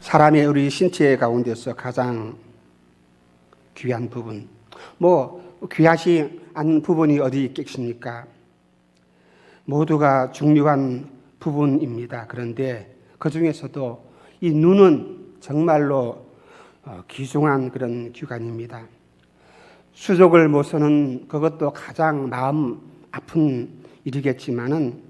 사람의 우리 신체 가운데서 가장 귀한 부분, 귀하지 않은 부분이 어디 있겠습니까? 모두가 중요한 부분입니다. 그런데 그 중에서도 이 눈은 정말로 귀중한 그런 기관입니다. 수족을 모서는 그것도 가장 마음 아픈 일이겠지만은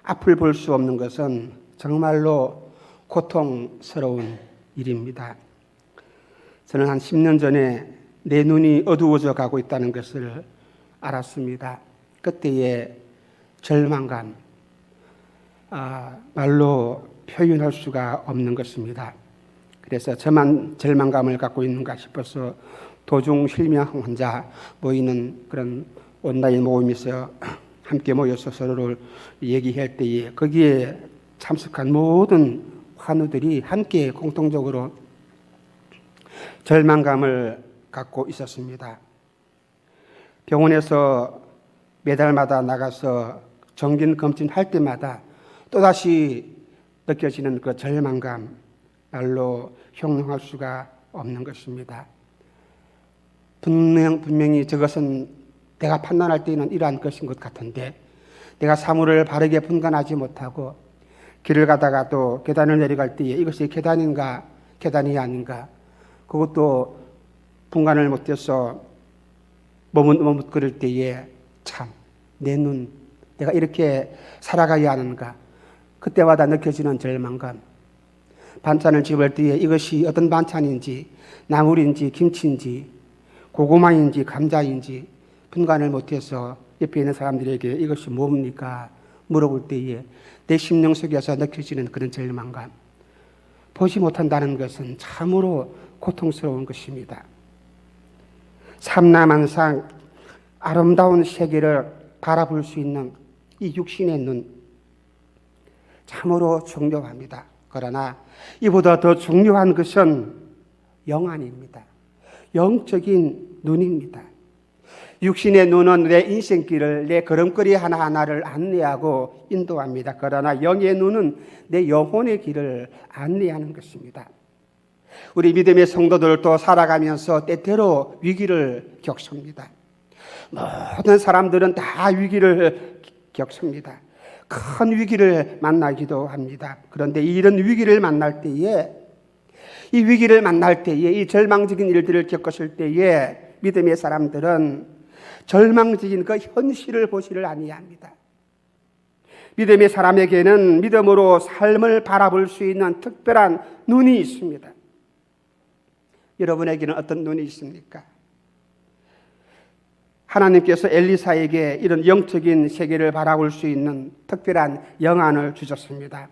앞을 볼 수 없는 것은 정말로 고통스러운 일입니다. 저는 한 10년 전에 내 눈이 어두워져 가고 있다는 것을 알았습니다. 그때의 절망감, 말로 표현할 수가 없는 것입니다. 그래서 저만 절망감을 갖고 있는가 싶어서 도중 실명 환자 모이는 그런 온라인 모임에서 함께 모여서 서로를 얘기할 때에 거기에 참석한 모든 환우들이 함께 공통적으로 절망감을 갖고 있었습니다. 병원에서 매달마다 나가서 정기 검진할 때마다 또다시 느껴지는 그 절망감, 말로 형용할 수가 없는 것입니다. 분명히 저것은 내가 판단할 때는 이러한 것인 것 같은데 내가 사물을 바르게 분간하지 못하고 길을 가다가 또 계단을 내려갈 때에 이것이 계단인가 계단이 아닌가 그것도 분간을 못해서 머뭇거릴 때에 참 내 눈 내가 이렇게 살아가야 하는가 그때마다 느껴지는 절망감. 반찬을 집을 때에 이것이 어떤 반찬인지 나물인지 김치인지 고구마인지 감자인지 분간을 못해서 옆에 있는 사람들에게 이것이 뭡니까 물어볼 때에 내 심령 속에서 느껴지는 그런 절망감. 보지 못한다는 것은 참으로 고통스러운 것입니다. 삼라만상 아름다운 세계를 바라볼 수 있는 이 육신의 눈 참으로 중요합니다. 그러나 이보다 더 중요한 것은 영안입니다. 영적인 눈입니다. 육신의 눈은 내 인생길을 내 걸음걸이 하나하나를 안내하고 인도합니다. 그러나 영의 눈은 내 영혼의 길을 안내하는 것입니다. 우리 믿음의 성도들도 살아가면서 때때로 위기를 겪습니다. 모든 사람들은 다 위기를 겪습니다. 큰 위기를 만나기도 합니다. 그런데 이런 위기를 만날 때에 이 절망적인 일들을 겪었을 때에 믿음의 사람들은 절망적인 그 현실을 보지를 아니합니다. 믿음의 사람에게는 믿음으로 삶을 바라볼 수 있는 특별한 눈이 있습니다. 여러분에게는 어떤 눈이 있습니까? 하나님께서 엘리사에게 이런 영적인 세계를 바라볼 수 있는 특별한 영안을 주셨습니다.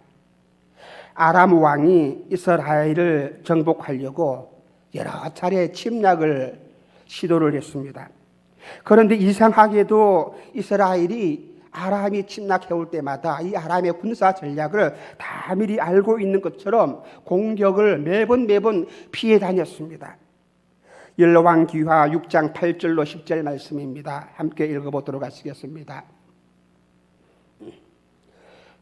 아람 왕이 이스라엘을 정복하려고 여러 차례 침략을 시도를 했습니다. 그런데 이상하게도 이스라엘이 아람이 침략해 올 때마다 이 아람의 군사 전략을 다 미리 알고 있는 것처럼 공격을 매번 피해 다녔습니다. 열왕기하 6장 8절로 10절 말씀입니다. 함께 읽어보도록 하시겠습니다.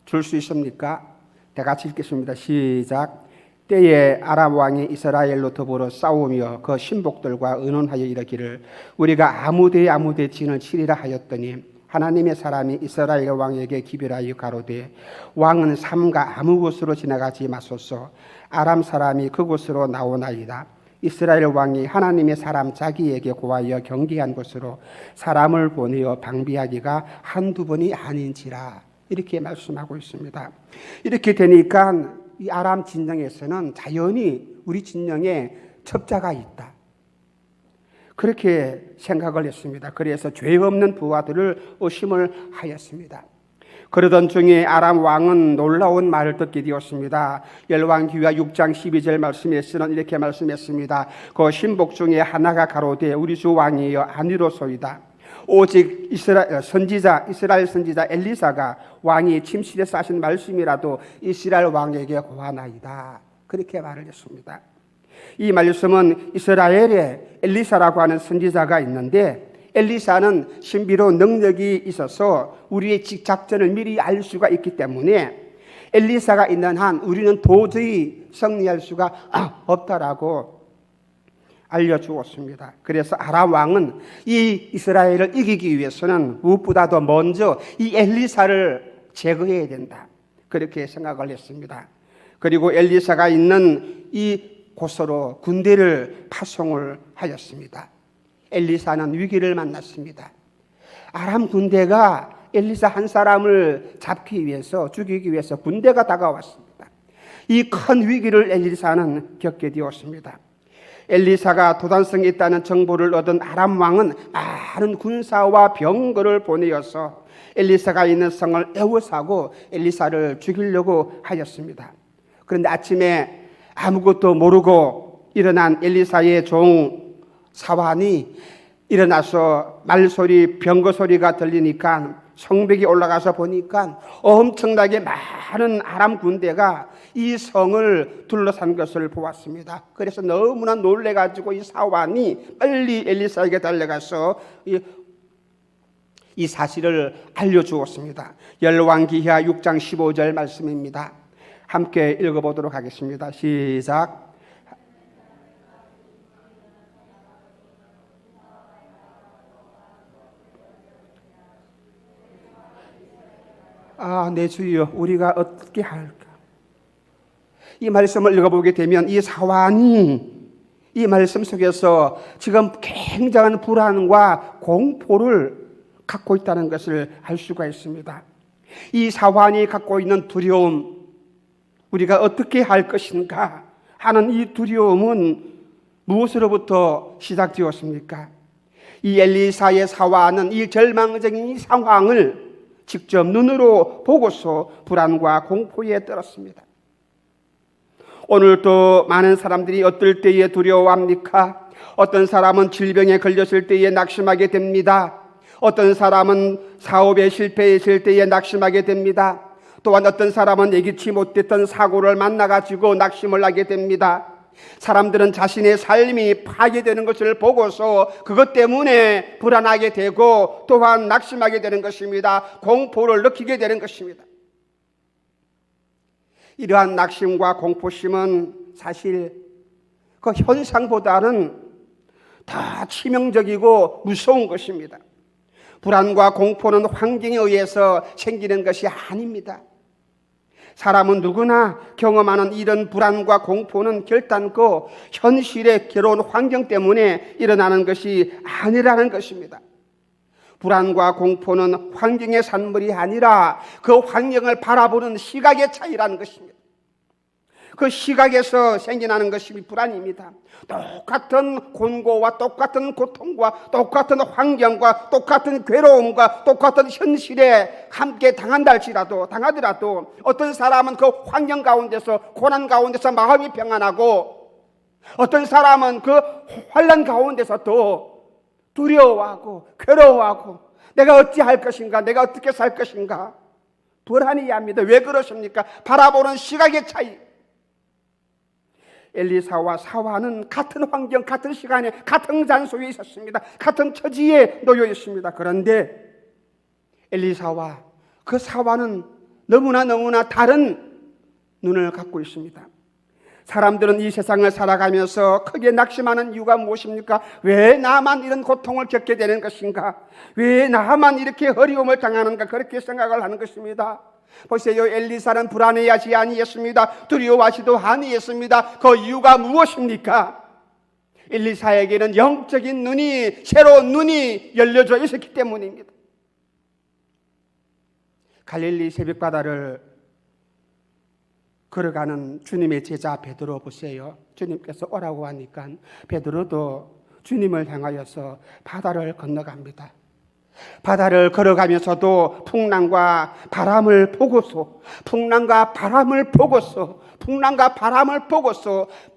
줄 수 있습니까? 다 같이 읽겠습니다. 시작. 때에 아람 왕이 이스라엘로 더불어 싸우며 그 신복들과 의논하여 이르기를 우리가 아무데 진을 치리라 하였더니 하나님의 사람이 이스라엘 왕에게 기별하여 가로되 왕은 삼가 아무 곳으로 지나가지 마소서. 아람 사람이 그곳으로 나오나이다. 이스라엘 왕이 하나님의 사람 자기에게 고하여 경계한 곳으로 사람을 보내어 방비하기가 한두 번이 아닌지라. 이렇게 말씀하고 있습니다. 이렇게 되니까 이 아람 진영에서는 자연히 우리 진영에 첩자가 있다. 그렇게 생각을 했습니다. 그래서 죄 없는 부하들을 의심을 하였습니다. 그러던 중에 아람 왕은 놀라운 말을 듣게 되었습니다. 열왕기하 6장 12절 말씀에서는 이렇게 말씀했습니다. 그 신복 중에 하나가 가로되 우리 주 왕이여 아니로소이다. 오직 이스라엘 선지자 엘리사가 왕이 침실에서 하신 말씀이라도 이스라엘 왕에게 고하나이다. 그렇게 말을 했습니다. 이 말씀은 이스라엘에 엘리사라고 하는 선지자가 있는데 엘리사는 신비로운 능력이 있어서 우리의 작전을 미리 알 수가 있기 때문에 엘리사가 있는 한 우리는 도저히 승리할 수가 없다라고 알려주었습니다. 그래서 아람 왕은 이 이스라엘을 이기기 위해서는 무엇보다도 먼저 이 엘리사를 제거해야 된다, 그렇게 생각을 했습니다. 그리고 엘리사가 있는 이 곳으로 군대를 파송을 하였습니다. 엘리사는 위기를 만났습니다. 아람 군대가 엘리사 한 사람을 잡기 위해서, 죽이기 위해서 군대가 다가왔습니다. 이 큰 위기를 엘리사는 겪게 되었습니다. 엘리사가 도단성에 있다는 정보를 얻은 아람 왕은 많은 군사와 병거를 보내어서 엘리사가 있는 성을 에워싸고 엘리사를 죽이려고 하였습니다. 그런데 아침에 아무것도 모르고 일어난 엘리사의 종 사환이 일어나서 말소리, 병거 소리가 들리니까 성벽에 올라가서 보니까 엄청나게 많은 아람 군대가 이 성을 둘러싼 것을 보았습니다. 그래서 너무나 놀래가지고 이 사환이 빨리 엘리사에게 달려가서 이 사실을 알려주었습니다. 열왕기하 6장 15절 말씀입니다. 함께 읽어보도록 하겠습니다. 시작. 내 주여, 우리가 어떻게 할까? 이 말씀을 읽어보게 되면 이 사환이 이 말씀 속에서 지금 굉장한 불안과 공포를 갖고 있다는 것을 알 수가 있습니다. 이 사환이 갖고 있는 두려움, 우리가 어떻게 할 것인가 하는 이 두려움은 무엇으로부터 시작되었습니까? 이 엘리사의 사환은 이 절망적인 이 상황을 직접 눈으로 보고서 불안과 공포에 떨었습니다. 오늘도 많은 사람들이 어떨 때에 두려워합니까? 어떤 사람은 질병에 걸렸을 때에 낙심하게 됩니다. 어떤 사람은 사업에 실패했을 때에 낙심하게 됩니다. 또한 어떤 사람은 예기치 못했던 사고를 만나가지고 낙심을 하게 됩니다. 사람들은 자신의 삶이 파괴되는 것을 보고서 그것 때문에 불안하게 되고 또한 낙심하게 되는 것입니다. 공포를 느끼게 되는 것입니다. 이러한 낙심과 공포심은 사실 그 현상보다는 더 치명적이고 무서운 것입니다. 불안과 공포는 환경에 의해서 생기는 것이 아닙니다. 사람은 누구나 경험하는 이런 불안과 공포는 결단코 현실의 괴로운 환경 때문에 일어나는 것이 아니라는 것입니다. 불안과 공포는 환경의 산물이 아니라 그 환경을 바라보는 시각의 차이라는 것입니다. 그 시각에서 생겨나는 것이 불안입니다. 똑같은 곤고와 똑같은 고통과 똑같은 환경과 똑같은 괴로움과 똑같은 현실에 함께 당하더라도 어떤 사람은 그 환경 가운데서, 고난 가운데서 마음이 평안하고 어떤 사람은 그 환난 가운데서도 두려워하고 괴로워하고 내가 어찌할 것인가, 내가 어떻게 살 것인가 불안해야 합니다. 왜 그러십니까? 바라보는 시각의 차이. 엘리사와 사환은 같은 환경, 같은 시간에, 같은 장소에 있었습니다. 같은 처지에 놓여 있습니다. 그런데 엘리사와 그 사환은 너무나 다른 눈을 갖고 있습니다. 사람들은 이 세상을 살아가면서 크게 낙심하는 이유가 무엇입니까? 왜 나만 이런 고통을 겪게 되는 것인가? 왜 나만 이렇게 어려움을 당하는가? 그렇게 생각을 하는 것입니다. 보세요. 엘리사는 불안해하지 아니했습니다. 두려워하지도 아니했습니다. 그 이유가 무엇입니까? 엘리사에게는 영적인 눈이, 새로운 눈이 열려져 있었기 때문입니다. 갈릴리 새벽바다를 걸어가는 주님의 제자 베드로 보세요. 주님께서 오라고 하니까 베드로도 주님을 향하여서 바다를 건너갑니다. 바다를 걸어가면서도 풍랑과 바람을 보고서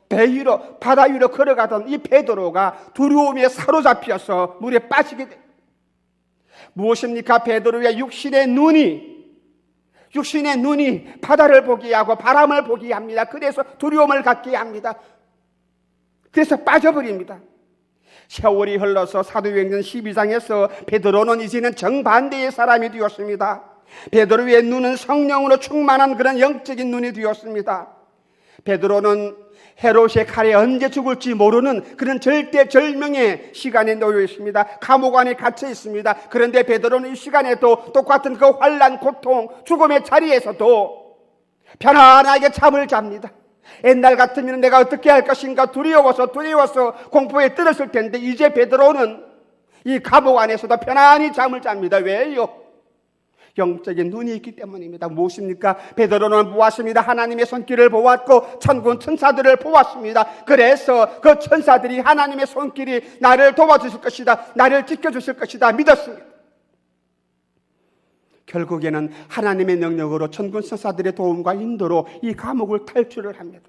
배 위로, 바다 위로 걸어가던 이 베드로가 두려움에 사로잡혀서 물에 빠지게 됩니다. 무엇입니까? 베드로의 육신의 눈이 바다를 보게 하고 바람을 보게 합니다. 그래서 두려움을 갖게 합니다. 그래서 빠져버립니다. 세월이 흘러서 사도행전 12장에서 베드로는 이제는 정반대의 사람이 되었습니다. 베드로의 눈은 성령으로 충만한 그런 영적인 눈이 되었습니다. 베드로는 헤롯의 칼에 언제 죽을지 모르는 그런 절대절명의 시간에 놓여 있습니다. 감옥 안에 갇혀 있습니다. 그런데 베드로는 이 시간에도 똑같은 그 환난, 고통, 죽음의 자리에서도 편안하게 잠을 잡니다. 옛날 같으면 내가 어떻게 할 것인가 두려워서 공포에 떨었을 텐데 이제 베드로는 이 감옥 안에서도 편안히 잠을 잡니다. 왜요? 영적인 눈이 있기 때문입니다. 무엇입니까? 베드로는 보았습니다. 하나님의 손길을 보았고 천군 천사들을 보았습니다. 그래서 그 천사들이 하나님의 손길이 나를 도와주실 것이다, 나를 지켜주실 것이다 믿었습니다. 결국에는 하나님의 능력으로 천군 천사들의 도움과 인도로 이 감옥을 탈출을 합니다.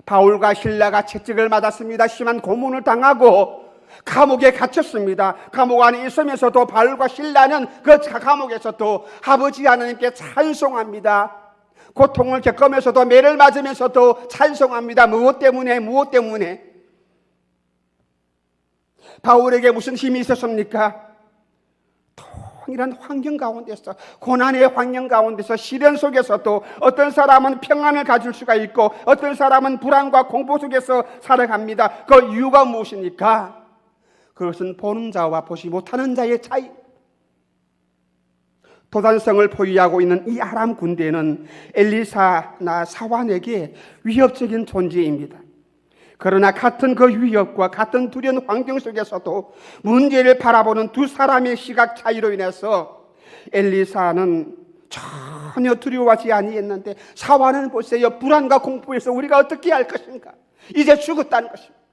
바울과 실라가 채찍을 맞았습니다. 심한 고문을 당하고 감옥에 갇혔습니다. 감옥 안에 있으면서도 바울과 실라는 그 감옥에서도 아버지 하나님께 찬송합니다. 고통을 겪으면서도 매를 맞으면서도 찬송합니다. 무엇 때문에? 바울에게 무슨 힘이 있었습니까? 이런 환경 가운데서, 고난의 환경 가운데서, 시련 속에서도 어떤 사람은 평안을 가질 수가 있고 어떤 사람은 불안과 공포 속에서 살아갑니다. 그 이유가 무엇입니까? 그것은 보는 자와 보지 못하는 자의 차이. 도단성을 포위하고 있는 이 아람 군대는 엘리사나 사환에게 위협적인 존재입니다. 그러나 같은 그 위협과 같은 두려운 환경 속에서도 문제를 바라보는 두 사람의 시각 차이로 인해서 엘리사는 전혀 두려워하지 아니했는데 사환은 보세요. 불안과 공포에서 우리가 어떻게 할 것인가? 이제 죽었다는 것입니다.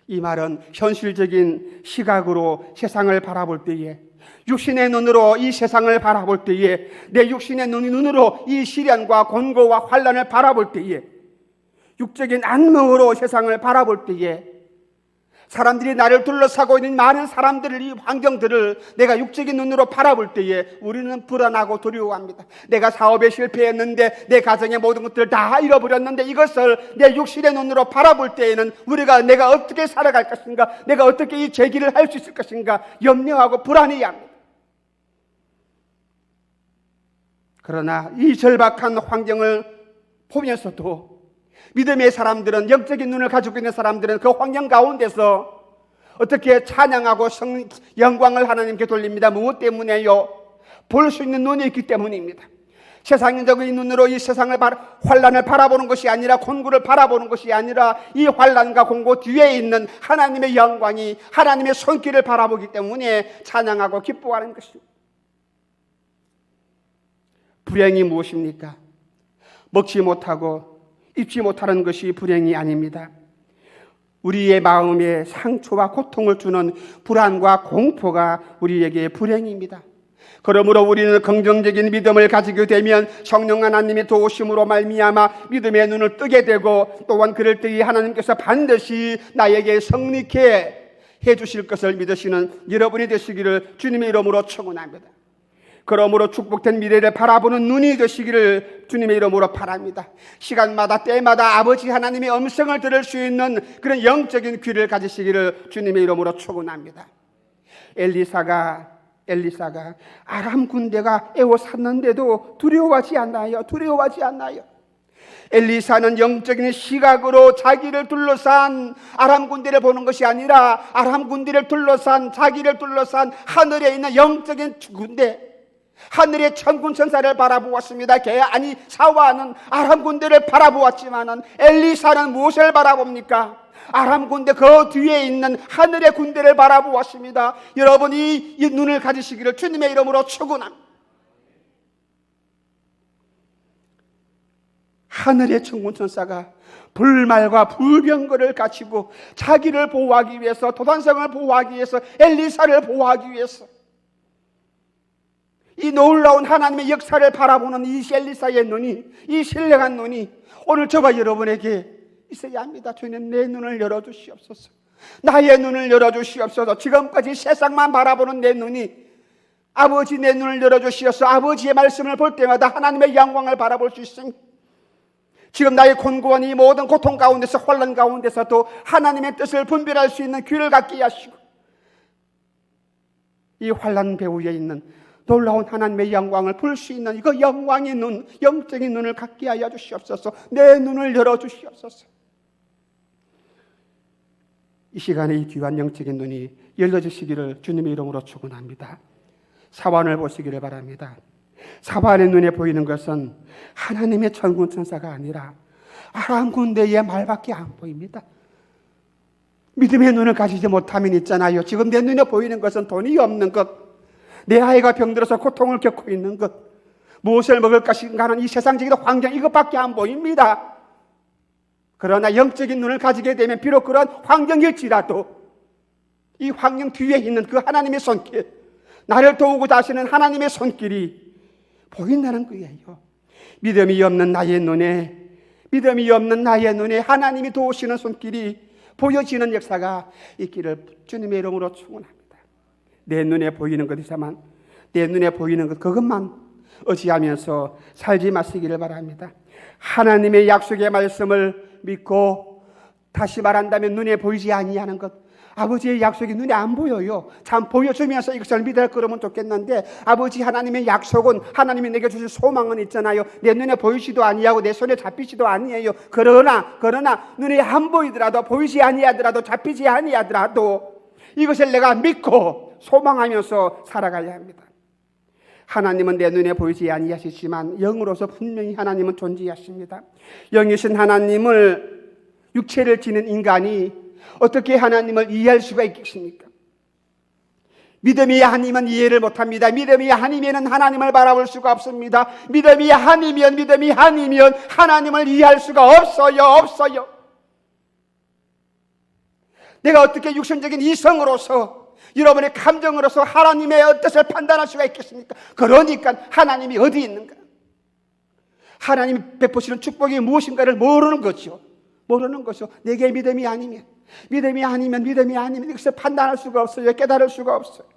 이 말은 현실적인 시각으로 세상을 바라볼 때에, 육신의 눈으로 이 세상을 바라볼 때에, 내 육신의 눈으로 이 시련과 곤고와 환난을 바라볼 때에, 육적인 안목으로 세상을 바라볼 때에, 사람들이 나를 둘러싸고 있는 많은 사람들을, 이 환경들을 내가 육적인 눈으로 바라볼 때에 우리는 불안하고 두려워합니다. 내가 사업에 실패했는데, 내 가정의 모든 것들을 다 잃어버렸는데 이것을 내 육신의 눈으로 바라볼 때에는 내가 어떻게 살아갈 것인가, 내가 어떻게 이 재기를 할 수 있을 것인가 염려하고 불안해합니다. 그러나 이 절박한 환경을 보면서도 믿음의 사람들은, 영적인 눈을 가지고 있는 사람들은 그 환경 가운데서 어떻게 찬양하고 영광을 하나님께 돌립니다. 무엇 때문에요? 볼 수 있는 눈이 있기 때문입니다. 세상적인 눈으로 이 세상을 환난을 바라보는 것이 아니라, 곤고를 바라보는 것이 아니라 이 환난과 곤고 뒤에 있는 하나님의 영광이, 하나님의 손길을 바라보기 때문에 찬양하고 기뻐하는 것입니다. 불행이 무엇입니까? 먹지 못하고 입지 못하는 것이 불행이 아닙니다. 우리의 마음에 상처와 고통을 주는 불안과 공포가 우리에게 불행입니다. 그러므로 우리는 긍정적인 믿음을 가지게 되면 성령 하나님의 도우심으로 말미암아 믿음의 눈을 뜨게 되고, 또한 그럴 때에 하나님께서 반드시 나에게 성립케 해주실 것을 믿으시는 여러분이 되시기를 주님의 이름으로 축원합니다. 그러므로 축복된 미래를 바라보는 눈이 되시기를 주님의 이름으로 바랍니다. 시간마다 때마다 아버지 하나님의 음성을 들을 수 있는 그런 영적인 귀를 가지시기를 주님의 이름으로 축원합니다. 엘리사가 아람 군대가 에워쌌는데도 두려워하지 않나요? 엘리사는 영적인 시각으로 자기를 둘러싼 아람 군대를 보는 것이 아니라, 아람 군대를 둘러싼, 자기를 둘러싼 하늘에 있는 영적인 군대, 하늘의 천군 천사를 바라보았습니다. 사와는 아람 군대를 바라보았지만은 엘리사는 무엇을 바라봅니까? 아람 군대 그 뒤에 있는 하늘의 군대를 바라보았습니다. 여러분, 이 눈을 가지시기를 주님의 이름으로 축원합니다. 하늘의 천군 천사가 불말과 불병거를 가지고 자기를 보호하기 위해서, 도단성을 보호하기 위해서, 엘리사를 보호하기 위해서 이 놀라운 하나님의 역사를 바라보는 이 엘리사의 눈이, 이 신령한 눈이 오늘 저와 여러분에게 있어야 합니다. 주님, 내 눈을 열어주시옵소서. 나의 눈을 열어주시옵소서. 지금까지 세상만 바라보는 내 눈이, 아버지 내 눈을 열어주시옵소서. 아버지의 말씀을 볼 때마다 하나님의 영광을 바라볼 수 있습니다. 지금 나의 곤고한 이 모든 고통 가운데서, 환난 가운데서도 하나님의 뜻을 분별할 수 있는 귀를 갖게 하시고, 이 환난 배후에 있는 놀라운 하나님의 영광을 볼 수 있는 이거 영광의 눈, 영적인 눈을 갖게 하여 주시옵소서. 내 눈을 열어 주시옵소서. 이 시간에 이 귀한 영적인 눈이 열려주시기를 주님의 이름으로 축원합니다. 사환을 보시기를 바랍니다. 사환의 눈에 보이는 것은 하나님의 천군 천사가 아니라 아람 군대의 말밖에 안 보입니다. 믿음의 눈을 가지지 못하면 있잖아요. 지금 내 눈에 보이는 것은 돈이 없는 것, 내 아이가 병들어서 고통을 겪고 있는 것, 무엇을 먹을까 생각하는 이 세상적인 환경, 이것밖에 안 보입니다. 그러나 영적인 눈을 가지게 되면 비록 그런 환경일지라도 이 환경 뒤에 있는 그 하나님의 손길, 나를 도우고자 하시는 하나님의 손길이 보인다는 거예요. 믿음이 없는 나의 눈에 하나님이 도우시는 손길이 보여지는 역사가 있기를 주님의 이름으로 축원합니다. 내 눈에 보이는 것이지만 내 눈에 보이는 것 그것만 의지하면서 살지 마시기를 바랍니다. 하나님의 약속의 말씀을 믿고, 다시 말한다면 눈에 보이지 아니하는 것, 아버지의 약속이 눈에 안 보여요. 참 보여주면서 이것을 믿을 그러면 좋겠는데, 아버지 하나님의 약속은, 하나님이 내게 주신 소망은 있잖아요. 내 눈에 보이지도 아니하고 내 손에 잡히지도 아니에요. 그러나 눈에 안 보이더라도, 보이지 아니하더라도, 잡히지 아니하더라도 이것을 내가 믿고 소망하면서 살아가야 합니다. 하나님은 내 눈에 보이지 아니하시지만 영으로서 분명히 하나님은 존재하십니다. 영이신 하나님을, 육체를 지닌 인간이 어떻게 하나님을 이해할 수가 있겠습니까? 믿음이 아니면 이해를 못합니다. 믿음이 아니면 하나님을 바라볼 수가 없습니다. 믿음이 아니면 하나님을 이해할 수가 없어요. 내가 어떻게 육신적인 이성으로서, 여러분의 감정으로서 하나님의 뜻을 판단할 수가 있겠습니까? 그러니까 하나님이 어디 있는가? 하나님이 베푸시는 축복이 무엇인가를 모르는 거죠. 내게 믿음이 아니면 이것을 판단할 수가 없어요. 깨달을 수가 없어요.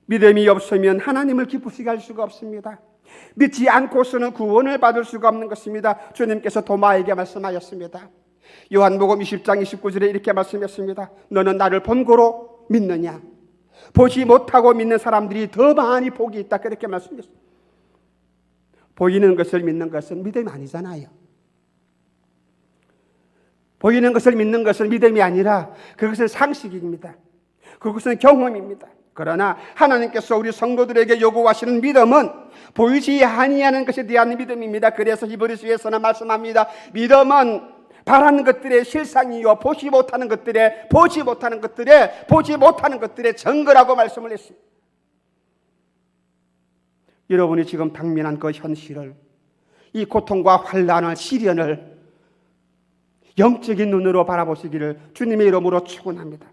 믿음이 없으면 하나님을 기쁘시게 할 수가 없습니다. 믿지 않고서는 구원을 받을 수가 없는 것입니다. 주님께서 도마에게 말씀하셨습니다. 요한복음 20장 29절에 이렇게 말씀했습니다. 너는 나를 본고로 믿느냐? 보지 못하고 믿는 사람들이 더 많이 복이 있다. 그렇게 말씀했습니다. 보이는 것을 믿는 것은 믿음이 아니잖아요. 보이는 것을 믿는 것은 믿음이 아니라 그것은 상식입니다. 그것은 경험입니다. 그러나 하나님께서 우리 성도들에게 요구하시는 믿음은 보이지 아니하는 것에 대한 믿음입니다. 그래서 히브리서에서는 말씀합니다. 믿음은 바라는 것들의 실상이요, 보지 못하는 것들의 증거라고 말씀을 했습니다. 여러분이 지금 당면한 그 현실을, 이 고통과 환난을, 시련을 영적인 눈으로 바라보시기를 주님의 이름으로 축원합니다.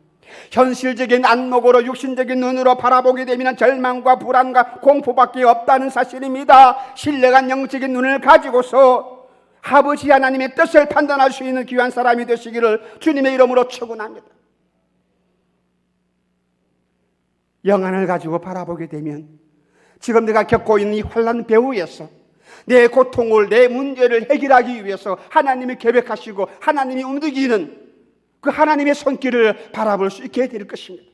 현실적인 안목으로, 육신적인 눈으로 바라보게 되면 절망과 불안과 공포밖에 없다는 사실입니다. 신령한 영적인 눈을 가지고서 아버지 하나님의 뜻을 판단할 수 있는 귀한 사람이 되시기를 주님의 이름으로 축원합니다. 영안을 가지고 바라보게 되면 지금 내가 겪고 있는 이 환난 배후에서 내 고통을, 내 문제를 해결하기 위해서 하나님이 계획하시고 하나님이 움직이는 그 하나님의 손길을 바라볼 수 있게 될 것입니다.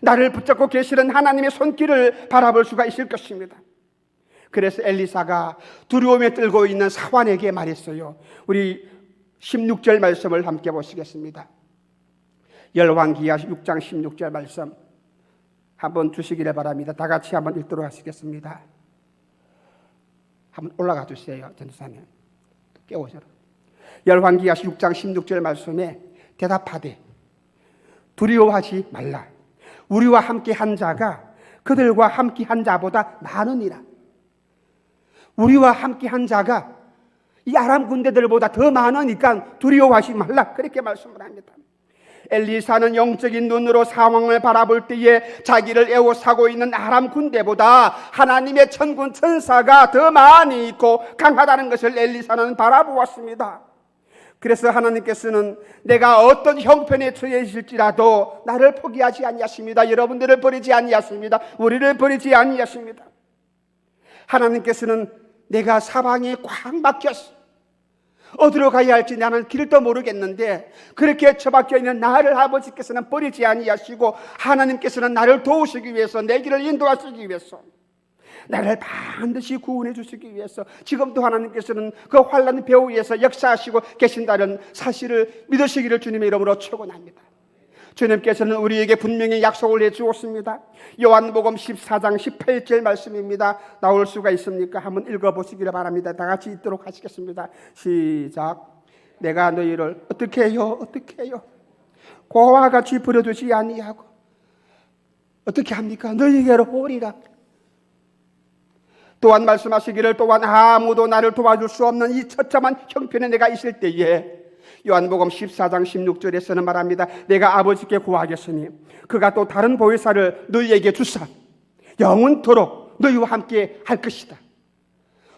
나를 붙잡고 계시는 하나님의 손길을 바라볼 수가 있을 것입니다. 그래서 엘리사가 두려움에 떨고 있는 사환에게 말했어요. 우리 16절 말씀을 함께 보시겠습니다. 열왕기하 6장 16절 말씀 한번 주시기를 바랍니다. 다 같이 한번 읽도록 하시겠습니다. 한번 올라가 주세요. 전도사님 깨우셔라. 열왕기하 6장 16절 말씀에 대답하되 두려워하지 말라. 우리와 함께 한 자가 그들과 함께 한 자보다 많으니라. 우리와 함께 한 자가 이 아람 군대들보다 더 많으니까 두려워하지 말라. 그렇게 말씀을 합니다. 엘리사는 영적인 눈으로 상황을 바라볼 때에 자기를 애워싸고 있는 아람 군대보다 하나님의 천군 천사가 더 많이 있고 강하다는 것을 엘리사는 바라보았습니다. 그래서 하나님께서는 내가 어떤 형편에 처해 있을지라도 나를 포기하지 아니하십니다. 여러분들을 버리지 아니하십니다. 우리를 버리지 아니하십니다. 하나님께서는 내가 사방에 꽉 막혔어, 어디로 가야 할지 나는 길도 모르겠는데 그렇게 처박혀 있는 나를 아버지께서는 버리지 아니하시고 하나님께서는 나를 도우시기 위해서 내 길을 인도하시기 위해서 나를 반드시 구원해 주시기 위해서 지금도 하나님께서는 그 환난 배후에서 역사하시고 계신다는 사실을 믿으시기를 주님의 이름으로 축원합니다. 주님께서는 우리에게 분명히 약속을 해주었습니다. 요한복음 14장 18절 말씀입니다. 나올 수가 있습니까? 한번 읽어보시기를 바랍니다. 다 같이 읽도록 하시겠습니다. 시작. 내가 너희를 어떻게 해요? 어떻게 해요? 고와 같이 버려두지 아니하고 어떻게 합니까? 너희에게로 오리라. 또한 말씀하시기를 또한 아무도 나를 도와줄 수 없는 이 처참한 형편에 내가 있을 때에 요한복음 14장 16절에서는 말합니다. 내가 아버지께 구하겠으니 그가 또 다른 보혜사를 너희에게 주사 영원토록 너희와 함께 할 것이다.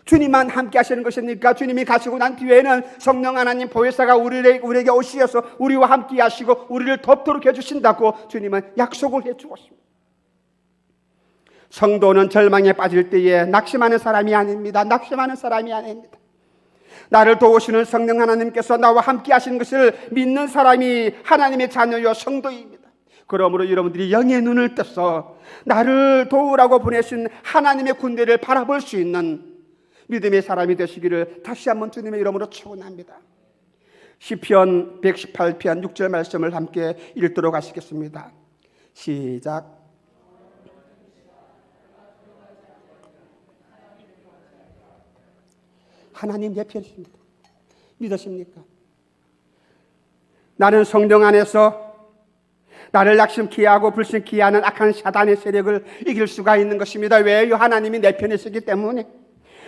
주님만 함께 하시는 것입니까? 주님이 가시고 난 뒤에는 성령 하나님 보혜사가 우리에게 오시어서 우리와 함께 하시고 우리를 돕도록 해주신다고 주님은 약속을 해주었습니다. 성도는 절망에 빠질 때에 낙심하는 사람이 아닙니다. 낙심하는 사람이 아닙니다. 나를 도우시는 성령 하나님께서 나와 함께 하시는 것을 믿는 사람이 하나님의 자녀요 성도입니다. 그러므로 여러분들이 영의 눈을 떠서 나를 도우라고 보내신 하나님의 군대를 바라볼 수 있는 믿음의 사람이 되시기를 다시 한번 주님의 이름으로 축원합니다. 시편 118편 6절 말씀을 함께 읽도록 하시겠습니다. 시작. 하나님 내 편이십니다. 믿으십니까? 나는 성령 안에서 나를 낙심케 하고 불신케 하는 악한 사단의 세력을 이길 수가 있는 것입니다. 왜요? 하나님이 내 편이시기 때문에.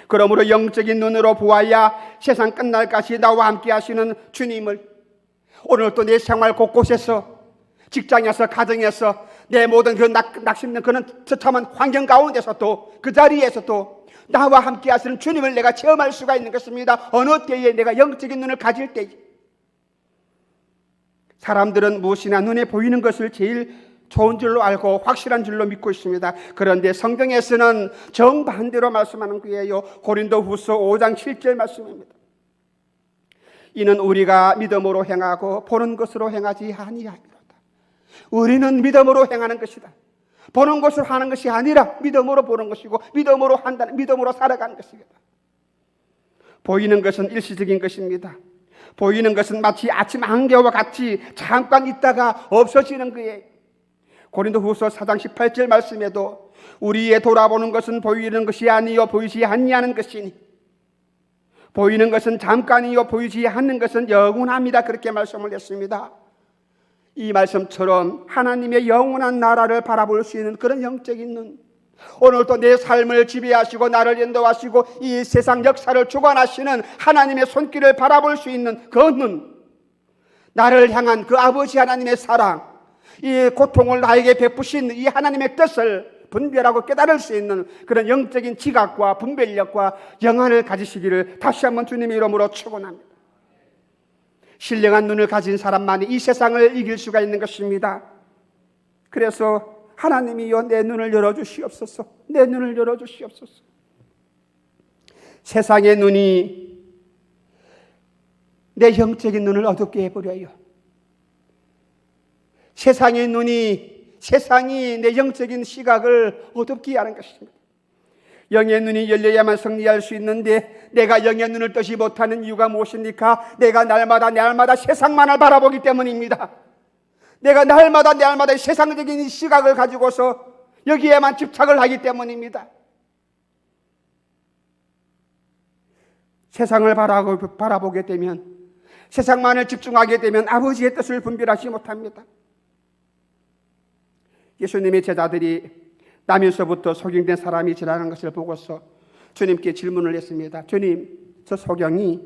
그러므로 영적인 눈으로 보아야 세상 끝날까지 나와 함께 하시는 주님을 오늘도 내 생활 곳곳에서 직장에서 가정에서 내 모든 그 낙심된 그런 처참한 환경 가운데서도 그 자리에서도 나와 함께 하시는 주님을 내가 체험할 수가 있는 것입니다. 어느 때에 내가 영적인 눈을 가질 때에. 사람들은 무엇이나 눈에 보이는 것을 제일 좋은 줄로 알고 확실한 줄로 믿고 있습니다. 그런데 성경에서는 정반대로 말씀하는 거예요. 고린도후서 5장 7절 말씀입니다. 이는 우리가 믿음으로 행하고 보는 것으로 행하지 아니하리로다. 우리는 믿음으로 행하는 것이다. 보는 것으로 하는 것이 아니라 믿음으로 보는 것이고 믿음으로 한다는 믿음으로 살아가는 것입니다. 보이는 것은 일시적인 것입니다. 보이는 것은 마치 아침 안개와 같이 잠깐 있다가 없어지는 거예요. 고린도후서 4장 18절 말씀에도 우리의 돌아보는 것은 보이는 것이 아니요 보이지 아니하는 것이니 보이는 것은 잠깐이요 보이지 않는 것은 영원합니다. 그렇게 말씀을 했습니다. 이 말씀처럼 하나님의 영원한 나라를 바라볼 수 있는 그런 영적인 눈, 오늘도 내 삶을 지배하시고 나를 인도하시고 이 세상 역사를 주관하시는 하나님의 손길을 바라볼 수 있는 그 눈, 나를 향한 그 아버지 하나님의 사랑, 이 고통을 나에게 베푸신 이 하나님의 뜻을 분별하고 깨달을 수 있는 그런 영적인 지각과 분별력과 영안을 가지시기를 다시 한번 주님의 이름으로 축원합니다. 신령한 눈을 가진 사람만이 이 세상을 이길 수가 있는 것입니다. 그래서 하나님이여 내 눈을 열어주시옵소서. 내 눈을 열어주시옵소서. 세상의 눈이 내 영적인 눈을 어둡게 해버려요. 세상의 눈이 세상이 내 영적인 시각을 어둡게 하는 것입니다. 영의 눈이 열려야만 승리할 수 있는데 내가 영의 눈을 뜨지 못하는 이유가 무엇입니까? 내가 날마다 세상만을 바라보기 때문입니다. 내가 날마다 세상적인 시각을 가지고서 여기에만 집착을 하기 때문입니다. 세상을 바라보게 되면, 세상만을 집중하게 되면 아버지의 뜻을 분별하지 못합니다. 예수님의 제자들이 나면서부터 소경된 사람이 지나가는 것을 보고서 주님께 질문을 했습니다. 주님, 저 소경이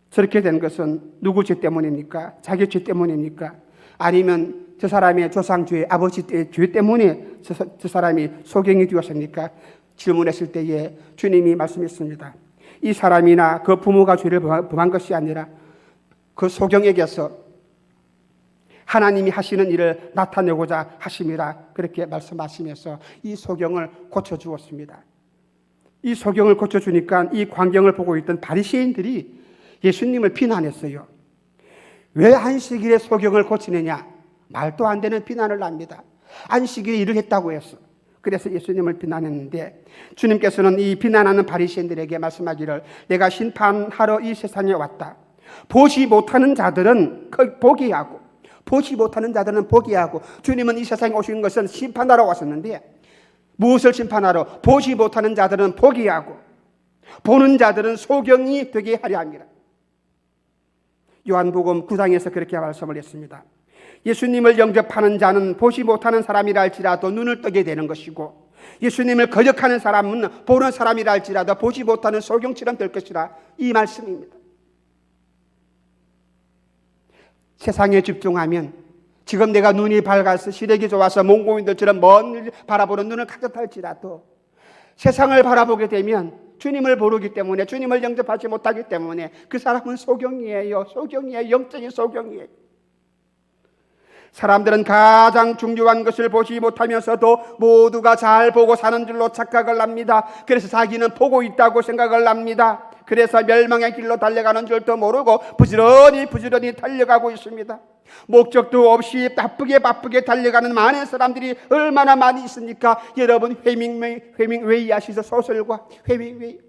저렇게 된 것은 누구 죄 때문입니까? 자기 죄 때문입니까? 아니면 저 사람의 조상죄, 아버지 죄 때문에 저 사람이 소경이 되었습니까? 질문했을 때에 주님이 말씀했습니다. 이 사람이나 그 부모가 죄를 범한 것이 아니라 그 소경에게서 하나님이 하시는 일을 나타내고자 하심이라 그렇게 말씀하시면서 이 소경을 고쳐주었습니다. 이 소경을 고쳐주니까 이 광경을 보고 있던 바리새인들이 예수님을 비난했어요. 왜 안식일에 소경을 고치느냐? 말도 안 되는 비난을 합니다. 안식일에 일을 했다고 했어. 그래서 예수님을 비난했는데 주님께서는 이 비난하는 바리새인들에게 말씀하기를 내가 심판하러 이 세상에 왔다. 보지 못하는 자들은 포기하고 보지 못하는 자들은 포기하고 주님은 이 세상에 오신 것은 심판하러 왔었는데 무엇을 심판하러? 보지 못하는 자들은 포기하고 보는 자들은 소경이 되게 하려 합니다. 요한복음 9장에서 그렇게 말씀을 했습니다. 예수님을 영접하는 자는 보지 못하는 사람이라 할지라도 눈을 뜨게 되는 것이고 예수님을 거역하는 사람은 보는 사람이라 할지라도 보지 못하는 소경처럼 될 것이라 이 말씀입니다. 세상에 집중하면 지금 내가 눈이 밝아서 시력이 좋아서 몽고인들처럼 먼 일 바라보는 눈을 가졌다 할지라도 세상을 바라보게 되면 주님을 모르기 때문에 주님을 영접하지 못하기 때문에 그 사람은 소경이에요. 소경이에요. 영적인 소경이에요. 사람들은 가장 중요한 것을 보지 못하면서도 모두가 잘 보고 사는 줄로 착각을 합니다. 그래서 자기는 보고 있다고 생각을 합니다. 그래서 멸망의 길로 달려가는 줄도 모르고 부지런히 달려가고 있습니다. 목적도 없이 바쁘게 달려가는 많은 사람들이 얼마나 많이 있습니까? 여러분 해밍웨이 아시죠? 소설가 해밍웨이.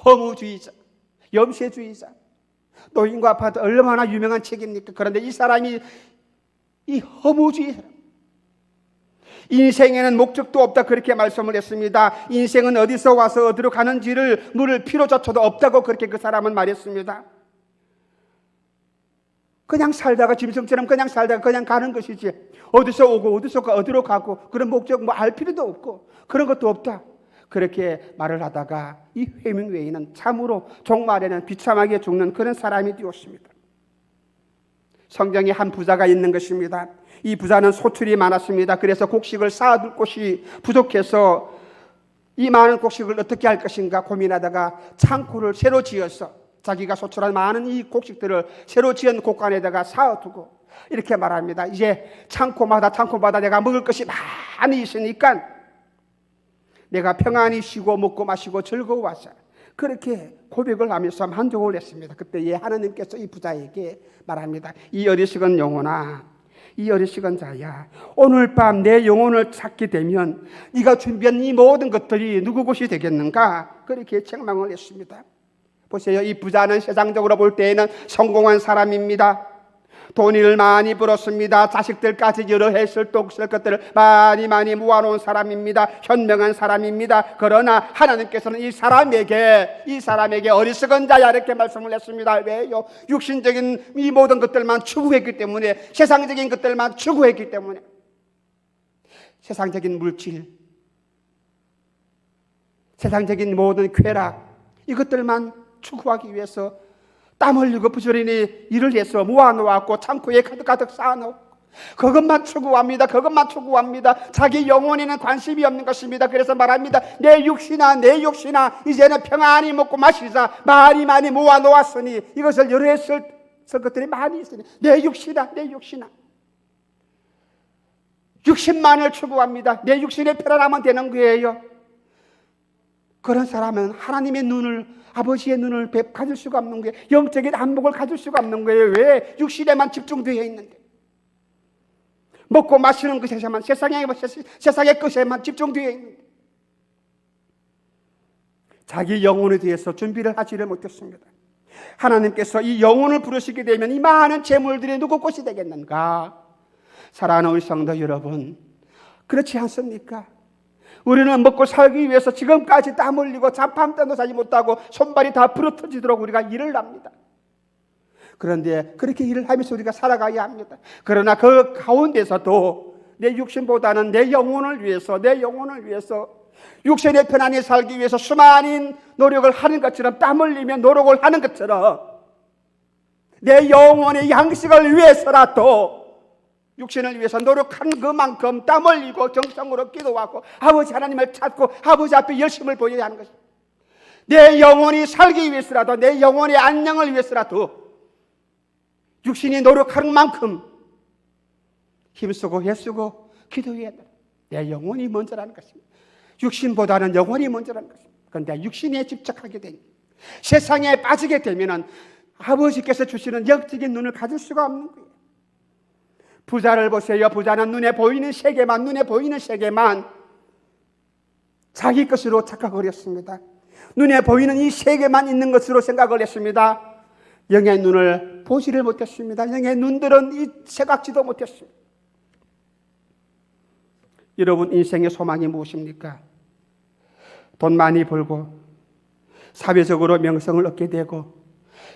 허무주의자, 염세주의자, 노인과 아파트 얼마나 유명한 책입니까? 그런데 이 사람이 이 허무주의 사람, 인생에는 목적도 없다 그렇게 말씀을 했습니다. 인생은 어디서 와서 어디로 가는지를 물을 필요조차도 없다고 그렇게 그 사람은 말했습니다. 그냥 살다가 짐승처럼 그냥 살다가 그냥 가는 것이지 어디서 오고 어디서 어디로 가고 그런 목적 알 필요도 없고 그런 것도 없다 그렇게 말을 하다가 이 해밍웨이는 참으로 종말에는 비참하게 죽는 그런 사람이 되었습니다. 성경에 한 부자가 있는 것입니다. 이 부자는 소출이 많았습니다. 그래서 곡식을 쌓아둘 곳이 부족해서 이 많은 곡식을 어떻게 할 것인가 고민하다가 창고를 새로 지어서 자기가 소출한 많은 이 곡식들을 새로 지은 곳간에다가 쌓아두고 이렇게 말합니다. 이제 창고마다 내가 먹을 것이 많이 있으니까 내가 평안히 쉬고 먹고 마시고 즐거워하자. 그렇게 고백을 하면서 만족을 했습니다. 그때 하나님께서 이 부자에게 말합니다. 이 어리석은 영혼아, 이 어리석은 자야, 오늘 밤 내 영혼을 찾게 되면 네가 준비한 이 모든 것들이 누구 것이 되겠는가? 그렇게 책망을 했습니다. 보세요. 이 부자는 세상적으로 볼 때에는 성공한 사람입니다. 돈을 많이 벌었습니다. 자식들까지 여러 해 쓸 것들을 많이 모아놓은 사람입니다. 현명한 사람입니다. 그러나 하나님께서는 이 사람에게 어리석은 자야 이렇게 말씀을 했습니다. 왜요? 육신적인 이 모든 것들만 추구했기 때문에, 세상적인 것들만 추구했기 때문에, 세상적인 물질, 세상적인 모든 쾌락, 이것들만 추구하기 위해서 땀 흘리고 부지런히 일을 해서 모아놓았고 창고에 가득 쌓아놓고 그것만 추구합니다. 자기 영혼에는 관심이 없는 것입니다. 그래서 말합니다. 내 육신아 이제는 평안히 먹고 마시자. 많이 모아놓았으니 이것을 여러 해 쓸 것들이 많이 있으니 내 육신아 육신만을 추구합니다. 내 육신에 편안하면 되는 거예요. 그런 사람은 하나님의 눈을, 아버지의 눈을 가질 수가 없는 거예요. 영적인 안목을 가질 수가 없는 거예요. 왜? 육신에만 집중되어 있는데, 먹고 마시는 것에만, 세상의 것에만 집중되어 있는데 자기 영혼에 대해서 준비를 하지를 못했습니다. 하나님께서 이 영혼을 부르시게 되면 이 많은 재물들이 누구 것이 되겠는가? 사랑하는 우리 성도 여러분, 그렇지 않습니까? 우리는 먹고 살기 위해서 지금까지 땀 흘리고 잠밤때도 자지 못하고 손발이 다 부러뜨지도록 우리가 일을 합니다. 그런데 그렇게 일을 하면서 우리가 살아가야 합니다. 그러나 그 가운데서도 내 육신보다는 내 영혼을 위해서 육신의 편안히 살기 위해서 수많은 노력을 하는 것처럼, 땀 흘리며 노력을 하는 것처럼 내 영혼의 양식을 위해서라도 육신을 위해서 노력한 그만큼 땀 흘리고 정성으로 기도하고 아버지 하나님을 찾고 아버지 앞에 열심을 보여야 하는 것입니다. 내 영혼이 살기 위해서라도, 내 영혼의 안녕을 위해서라도 육신이 노력하는 만큼 힘쓰고 애쓰고 기도해야 된다. 내 영혼이 먼저라는 것입니다. 육신보다는 영혼이 먼저라는 것입니다. 그런데 육신에 집착하게 되니 세상에 빠지게 되면은 아버지께서 주시는 영적인 눈을 가질 수가 없는 거예요. 부자를 보세요. 부자는 눈에 보이는 세계만 자기 것으로 착각을 했습니다. 눈에 보이는 이 세계만 있는 것으로 생각을 했습니다. 영의 눈을 보지를 못했습니다. 영의 눈들은 이 생각지도 못했습니다. 여러분, 인생의 소망이 무엇입니까? 돈 많이 벌고 사회적으로 명성을 얻게 되고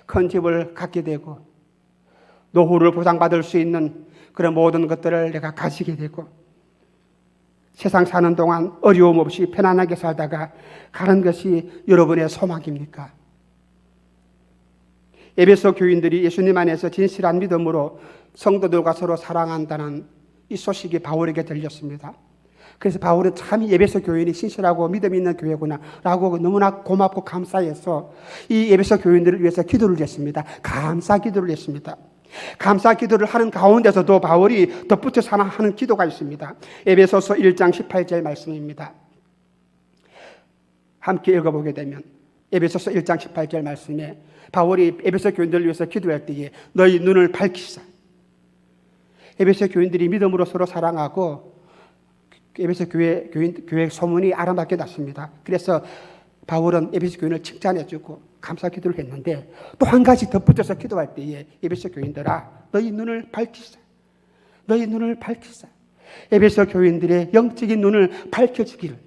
큰 집을 갖게 되고 노후를 보장받을 수 있는 그런 모든 것들을 내가 가지게 되고 세상 사는 동안 어려움 없이 편안하게 살다가 가는 것이 여러분의 소망입니까? 에베소 교인들이 예수님 안에서 진실한 믿음으로 성도들과 서로 사랑한다는 이 소식이 바울에게 들렸습니다. 그래서 바울은 참 에베소 교인이 신실하고 믿음 있는 교회구나 라고 너무나 고맙고 감사해서 이 에베소 교인들을 위해서 기도를 했습니다. 감사 기도를 했습니다. 감사 기도를 하는 가운데서도 바울이 덧붙여서 하나 하는 기도가 있습니다. 에베소서 1장 18절 말씀입니다. 함께 읽어보게 되면 에베소서 1장 18절 말씀에 바울이 에베소 교인들을 위해서 기도할 때에 너희 눈을 밝히사. 에베소 교인들이 믿음으로 서로 사랑하고 에베소 교회 소문이 아름답게 났습니다. 그래서 바울은 에베소 교인을 칭찬해주고 감사 기도를 했는데 또 한 가지 덧붙여서 기도할 때에 에베소 교인들아 너희 눈을 밝히사. 너희 눈을 밝히사. 에베소 교인들의 영적인 눈을 밝혀주기를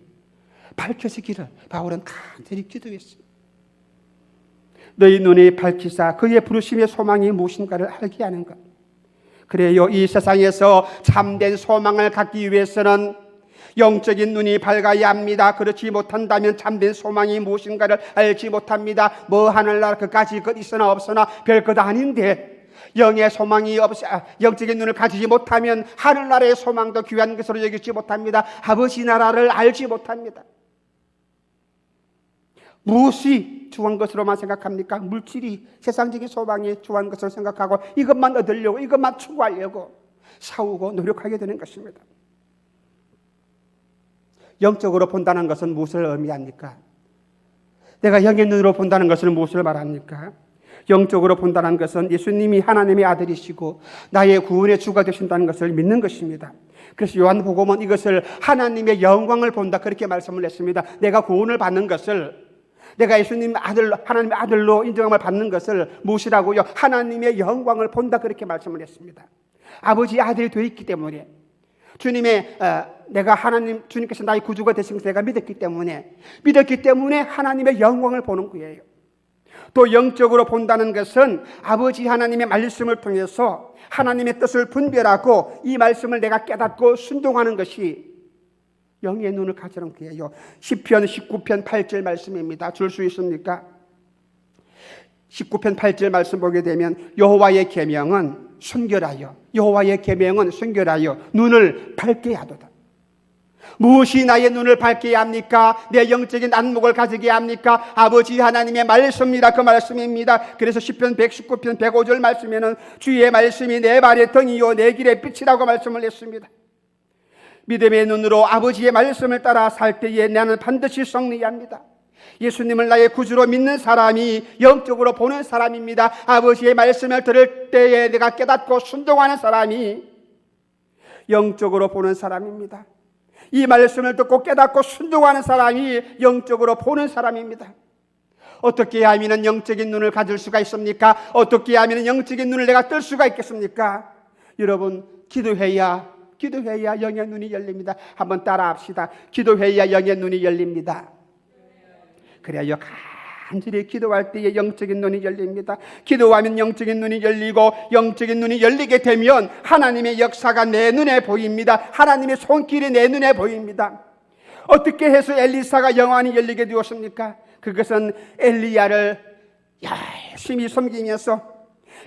바울은 간절히 기도했습니다. 너희 눈이 밝히사 그의 부르심의 소망이 무엇인가를 알게 하는 것. 그래요. 이 세상에서 참된 소망을 갖기 위해서는 영적인 눈이 밝아야 합니다. 그렇지 못한다면 참된 소망이 무엇인가를 알지 못합니다. 뭐 하늘나라 그까지 것 있으나 없으나 별것 아닌데 영의 소망이 영적인 눈을 가지지 못하면 하늘나라의 소망도 귀한 것으로 여기지 못합니다. 아버지 나라를 알지 못합니다. 무엇이 주한 것으로만 생각합니까? 물질이 세상적인 소망이 주한 것으로 생각하고 이것만 얻으려고 이것만 추구하려고 싸우고 노력하게 되는 것입니다. 영적으로 본다는 것은 무엇을 의미합니까? 내가 영의 눈으로 본다는 것은 무엇을 말합니까? 영적으로 본다는 것은 예수님이 하나님의 아들이시고 나의 구원의 주가 되신다는 것을 믿는 것입니다. 그래서 요한복음은 이것을 하나님의 영광을 본다 그렇게 말씀을 했습니다. 내가 구원을 받는 것을 내가 예수님 하나님의 아들로 인정함을 받는 것을 무엇이라고요? 하나님의 영광을 본다 그렇게 말씀을 했습니다. 아버지의 아들이 되어 있기 때문에 주님께서 나의 구주가 되신 것을 내가 믿었기 때문에 하나님의 영광을 보는 거예요. 또 영적으로 본다는 것은 아버지 하나님의 말씀을 통해서 하나님의 뜻을 분별하고 이 말씀을 내가 깨닫고 순종하는 것이 영의 눈을 가지는 거예요. 시편 19편 8절 말씀입니다. 줄 수 있습니까? 19편 8절 말씀 보게 되면 여호와의 계명은 순결하여 눈을 밝게 하도다. 무엇이 나의 눈을 밝게 합니까? 내 영적인 안목을 가지게 합니까? 아버지 하나님의 말씀이라 그 말씀입니다. 그래서 시편 119편 105절 말씀에는 주의 말씀이 내 발의 등이요 내 길의 빛이라고 말씀을 했습니다. 믿음의 눈으로 아버지의 말씀을 따라 살 때에 나는 반드시 승리합니다. 예수님을 나의 구주로 믿는 사람이 영적으로 보는 사람입니다. 아버지의 말씀을 들을 때에 내가 깨닫고 순종하는 사람이 영적으로 보는 사람입니다. 이 말씀을 듣고 깨닫고 순종하는 사람이 영적으로 보는 사람입니다. 어떻게 하면 영적인 눈을 가질 수가 있습니까? 어떻게 하면 영적인 눈을 내가 뜰 수가 있겠습니까? 여러분, 기도해야 영의 눈이 열립니다. 한번 따라 합시다. 기도해야 영의 눈이 열립니다. 그래요. 간절히 기도할 때에 영적인 눈이 열립니다. 기도하면 영적인 눈이 열리고 영적인 눈이 열리게 되면 하나님의 역사가 내 눈에 보입니다. 하나님의 손길이 내 눈에 보입니다. 어떻게 해서 엘리사가 영안이 열리게 되었습니까? 그것은 엘리야를 열심히 섬기면서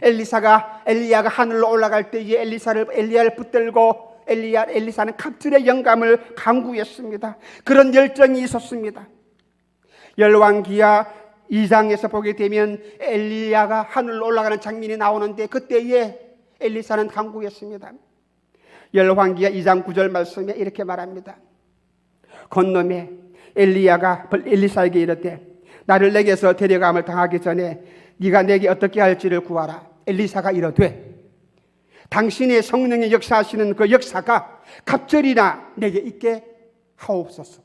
엘리야가 하늘로 올라갈 때에 엘리야를 붙들고 엘리사는 갑절의 영감을 강구했습니다. 그런 열정이 있었습니다. 열왕기하 2장에서 보게 되면 엘리야가 하늘로 올라가는 장면이 나오는데 그때에 엘리사는 강구했습니다. 열왕기하 2장 9절 말씀에 이렇게 말합니다. 건너매 엘리야가 엘리사에게 이르되 나를 내게서 데려감을 당하기 전에 네가 내게 어떻게 할지를 구하라. 엘리사가 이르되 당신의 성령의 역사하시는 그 역사가 갑절이나 내게 있게 하옵소서.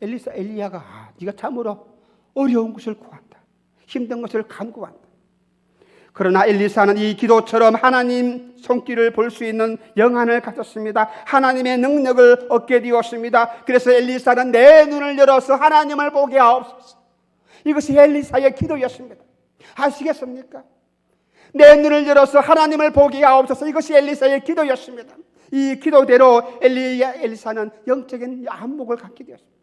엘리야가 네가 참으로 어려운 것을 구한다. 힘든 것을 간구한다. 그러나 엘리사는 이 기도처럼 하나님 손길을 볼 수 있는 영안을 가졌습니다. 하나님의 능력을 얻게 되었습니다. 그래서 엘리사는 내 눈을 열어서 하나님을 보게 하옵소서. 이것이 엘리사의 기도였습니다. 아시겠습니까? 내 눈을 열어서 하나님을 보게 하옵소서. 이것이 엘리사의 기도였습니다. 이 기도대로 엘리사는 영적인 안목을 갖게 되었습니다.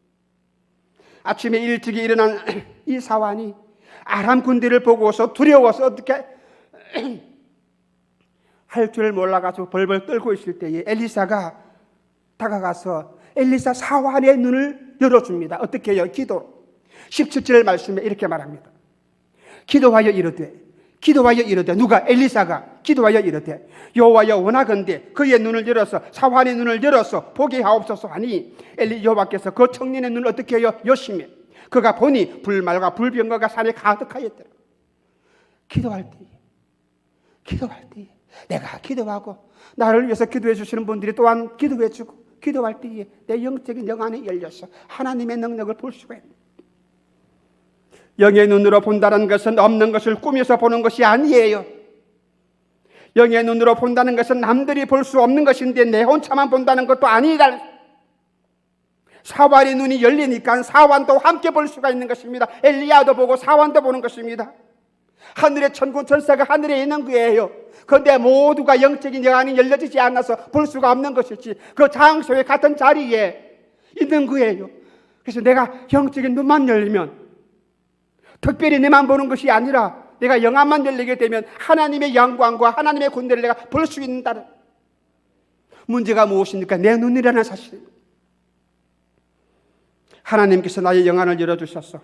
아침에 일찍이 일어난 이 사환이 아람 군대를 보고서 두려워서 어떻게 할 줄 몰라가지고 벌벌 떨고 있을 때에 엘리사가 다가가서 엘리사 사환의 눈을 열어줍니다. 어떻게 해요? 기도로. 17절 말씀에 이렇게 말합니다. 기도하여 이르되 누가? 엘리사가 기도하여 이르되 여호와여 원하건대 그의 눈을 열어서 사환의 눈을 열어서 보게 하옵소서 하니 여호와께서 그 청년의 눈을 어떻게 해요? 여시매 그가 보니 불말과 불병거가 산에 가득하였더라. 기도할 때 내가 기도하고 나를 위해서 기도해 주시는 분들이 또한 기도해 주고 기도할 때에 내 영적인 영안이 열려서 하나님의 능력을 볼 수가 있는, 영의 눈으로 본다는 것은 없는 것을 꾸며서 보는 것이 아니에요. 영의 눈으로 본다는 것은 남들이 볼 수 없는 것인데 내 혼자만 본다는 것도 아니다. 사환의 눈이 열리니까 사환도 함께 볼 수가 있는 것입니다. 엘리야도 보고 사환도 보는 것입니다. 하늘의 천군 천사가 하늘에 있는 거예요. 그런데 모두가 영적인 영안이 열려지지 않아서 볼 수가 없는 것이지 그 장소에 같은 자리에 있는 거예요. 그래서 내가 영적인 눈만 열리면 특별히 내만 보는 것이 아니라 내가 영안만 열리게 되면 하나님의 영광과 하나님의 군대를 내가 볼 수 있다는 문제가 무엇입니까? 내 눈이라는 사실입니다. 하나님께서 나의 영안을 열어주셔서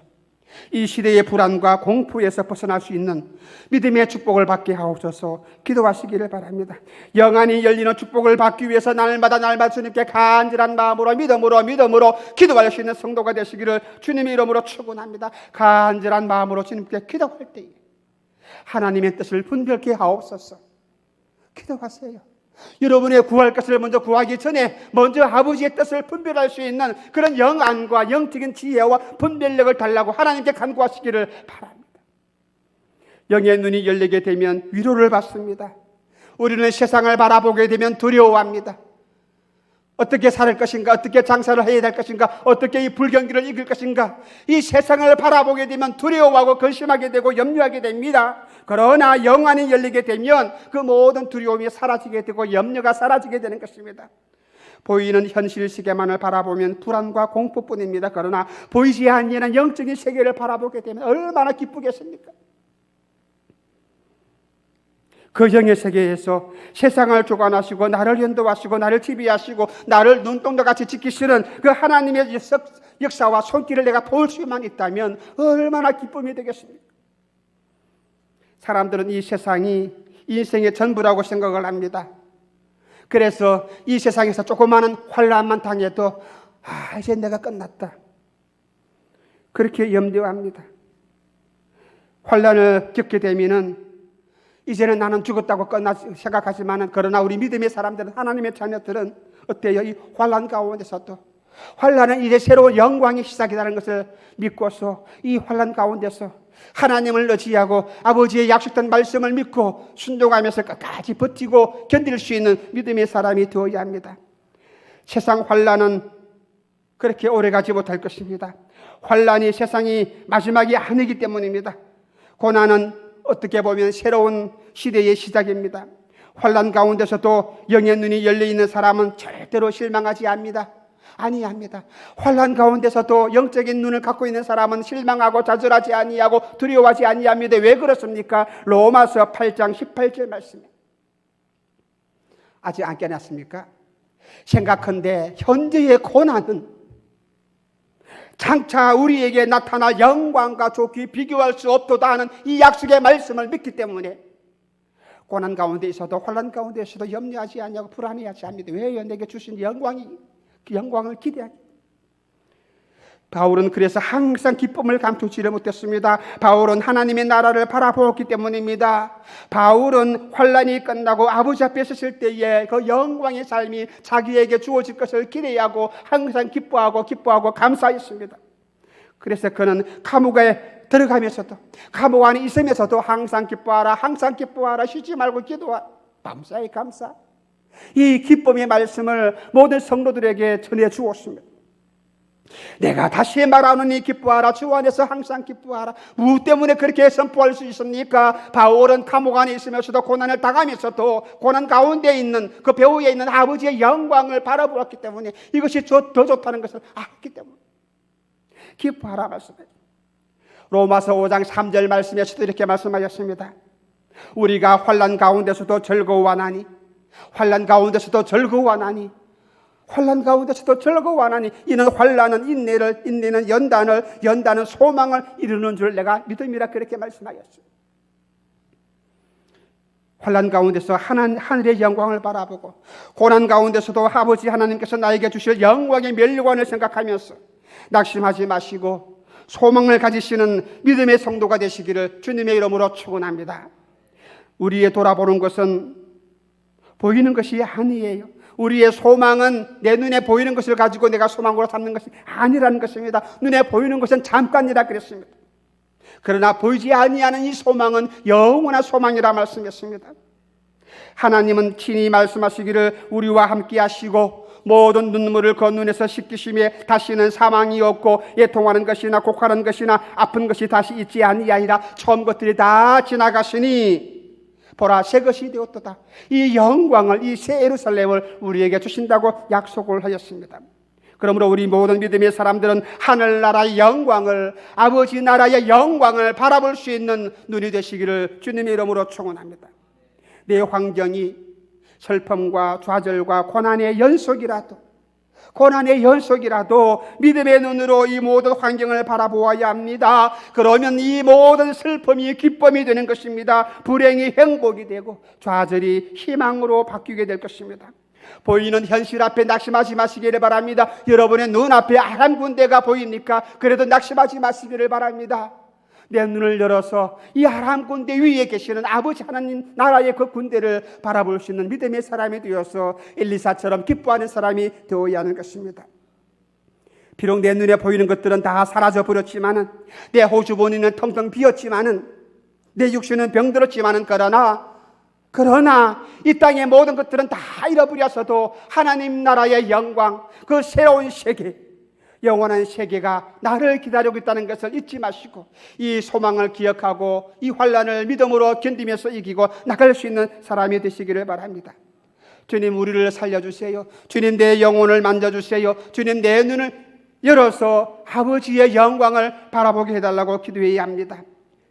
이 시대의 불안과 공포에서 벗어날 수 있는 믿음의 축복을 받게 하옵소서. 기도하시기를 바랍니다. 영안이 열리는 축복을 받기 위해서 날마다 주님께 간절한 마음으로 믿음으로 기도할 수 있는 성도가 되시기를 주님의 이름으로 축원합니다. 간절한 마음으로 주님께 기도할 때에 하나님의 뜻을 분별케 하옵소서. 기도하세요. 여러분의 구할 것을 먼저 구하기 전에 먼저 아버지의 뜻을 분별할 수 있는 그런 영안과 영적인 지혜와 분별력을 달라고 하나님께 간구하시기를 바랍니다. 영의 눈이 열리게 되면 위로를 받습니다. 우리는 세상을 바라보게 되면 두려워합니다. 어떻게 살 것인가? 어떻게 장사를 해야 될 것인가? 어떻게 이 불경기를 이길 것인가? 이 세상을 바라보게 되면 두려워하고 근심하게 되고 염려하게 됩니다. 그러나 영안이 열리게 되면 그 모든 두려움이 사라지게 되고 염려가 사라지게 되는 것입니다. 보이는 현실 세계만을 바라보면 불안과 공포뿐입니다. 그러나 보이지 않는 영적인 세계를 바라보게 되면 얼마나 기쁘겠습니까? 그 영의 세계에서 세상을 주관하시고 나를 인도하시고 나를 지배하시고 나를 눈동자같이 지키시는 그 하나님의 역사와 손길을 내가 볼 수만 있다면 얼마나 기쁨이 되겠습니까? 사람들은 이 세상이 인생의 전부라고 생각을 합니다. 그래서 이 세상에서 조그마한 환난만 당해도 이제 내가 끝났다 그렇게 염려합니다. 환난을 겪게 되면은 이제는 나는 죽었다고 생각하지만 그러나 우리 믿음의 사람들은 하나님의 자녀들은 어때요? 이 환난 가운데서도 환난은 이제 새로운 영광의 시작이라는 것을 믿고서 이 환난 가운데서 하나님을 의지하고 아버지의 약속된 말씀을 믿고 순종하면서 끝까지 버티고 견딜 수 있는 믿음의 사람이 되어야 합니다. 세상 환난은 그렇게 오래가지 못할 것입니다. 환난이 세상이 마지막이 아니기 때문입니다. 고난은 어떻게 보면 새로운 시대의 시작입니다. 환난 가운데서도 영의 눈이 열려있는 사람은 절대로 실망하지 않습니다. 아니합니다. 환난 가운데서도 영적인 눈을 갖고 있는 사람은 실망하고 좌절하지 아니하고 두려워하지 아니합니다. 왜 그렇습니까? 로마서 8장 18절 말씀에 아직 안 깨놨습니까? 생각한데 현재의 고난은 장차 우리에게 나타날 영광과 좋게 비교할 수 없도다 하는 이 약속의 말씀을 믿기 때문에 고난 가운데 있어도 환난 가운데 있어도 염려하지 않냐고 불안해하지 않습니다. 왜요? 내게 주신 영광을 기대하기. 바울은 그래서 항상 기쁨을 감추지를 못했습니다. 바울은 하나님의 나라를 바라보았기 때문입니다. 바울은 환난이 끝나고 아버지 앞에 서실 때에 그 영광의 삶이 자기에게 주어질 것을 기대하고 항상 기뻐하고 감사했습니다. 그래서 그는 감옥에 들어가면서도, 감옥 안에 있으면서도 항상 기뻐하라, 쉬지 말고 기도하라, 밤사이 감사. 이 기쁨의 말씀을 모든 성도들에게 전해 주었습니다. 내가 다시 말하노니 기뻐하라, 주 안에서 항상 기뻐하라. 무엇 때문에 그렇게 선포할 수 있습니까? 바울은 감옥 안에 있으면서도 고난을 당하면서도 고난 가운데 있는 그 배후에 있는 아버지의 영광을 바라보았기 때문에, 이것이 더 좋다는 것을 알기 때문에 기뻐하라 말씀해요. 로마서 5장 3절 말씀에서도 이렇게 말씀하셨습니다. 우리가 환난 가운데서도 즐거워하나니, 환난 가운데서도 즐거워하나니, 환난 가운데서도 즐거워하나니, 이는 환난은 인내를, 인내는 연단을, 연단은 소망을 이루는 줄 내가 믿음이라 그렇게 말씀하셨어요. 환난 가운데서 하늘의 영광을 바라보고, 고난 가운데서도 아버지 하나님께서 나에게 주실 영광의 면류관을 생각하면서 낙심하지 마시고 소망을 가지시는 믿음의 성도가 되시기를 주님의 이름으로 축원합니다. 우리의 돌아보는 것은 보이는 것이 아니에요. 우리의 소망은 내 눈에 보이는 것을 가지고 내가 소망으로 삼는 것이 아니라는 것입니다. 눈에 보이는 것은 잠깐이라 그랬습니다. 그러나 보이지 아니하는 이 소망은 영원한 소망이라 말씀했습니다. 하나님은 친히 말씀하시기를 우리와 함께 하시고 모든 눈물을 그 눈에서 씻기심에 다시는 사망이 없고 애통하는 것이나 곡하는 것이나 아픈 것이 다시 있지 아니하리라. 처음 것들이 다 지나갔으니 보라 새 것이 되었도다. 이 영광을, 이 새 예루살렘을 우리에게 주신다고 약속을 하였습니다. 그러므로 우리 모든 믿음의 사람들은 하늘나라의 영광을, 아버지 나라의 영광을 바라볼 수 있는 눈이 되시기를 주님의 이름으로 축원합니다. 내 환경이 슬픔과 좌절과 고난의 연속이라도 믿음의 눈으로 이 모든 환경을 바라보아야 합니다. 그러면 이 모든 슬픔이 기쁨이 되는 것입니다. 불행이 행복이 되고 좌절이 희망으로 바뀌게 될 것입니다. 보이는 현실 앞에 낙심하지 마시기를 바랍니다. 여러분의 눈앞에 아람 군대가 보입니까? 그래도 낙심하지 마시기를 바랍니다. 내 눈을 열어서 이 아람 군대 위에 계시는 아버지 하나님 나라의 그 군대를 바라볼 수 있는 믿음의 사람이 되어서 엘리사처럼 기뻐하는 사람이 되어야 하는 것입니다. 비록 내 눈에 보이는 것들은 다 사라져 버렸지만은, 내 호주머니는 텅텅 비었지만은, 내 육신은 병들었지만은, 그러나 이 땅의 모든 것들은 다 잃어버려서도 하나님 나라의 영광, 그 새로운 세계, 영원한 세계가 나를 기다리고 있다는 것을 잊지 마시고 이 소망을 기억하고 이 환난을 믿음으로 견디면서 이기고 나갈 수 있는 사람이 되시기를 바랍니다. 주님 우리를 살려주세요. 주님 내 영혼을 만져주세요. 주님 내 눈을 열어서 아버지의 영광을 바라보게 해달라고 기도해야 합니다.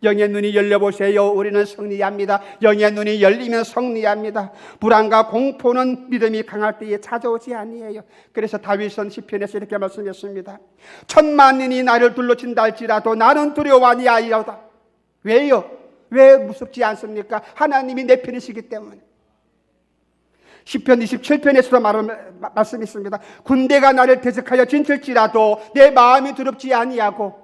영의 눈이 열려보세요. 우리는 승리합니다. 영의 눈이 열리면 승리합니다. 불안과 공포는 믿음이 강할 때에 찾아오지 아니에요. 그래서 다윗은 시편에서 이렇게 말씀했습니다. 천만인이 나를 둘러친다 할지라도 나는 두려워 아니하리로다. 왜요? 왜 무섭지 않습니까? 하나님이 내 편이시기 때문에. 시편 27편에서도 말씀했습니다. 군대가 나를 대적하여 진칠지라도 내 마음이 두렵지 아니하고,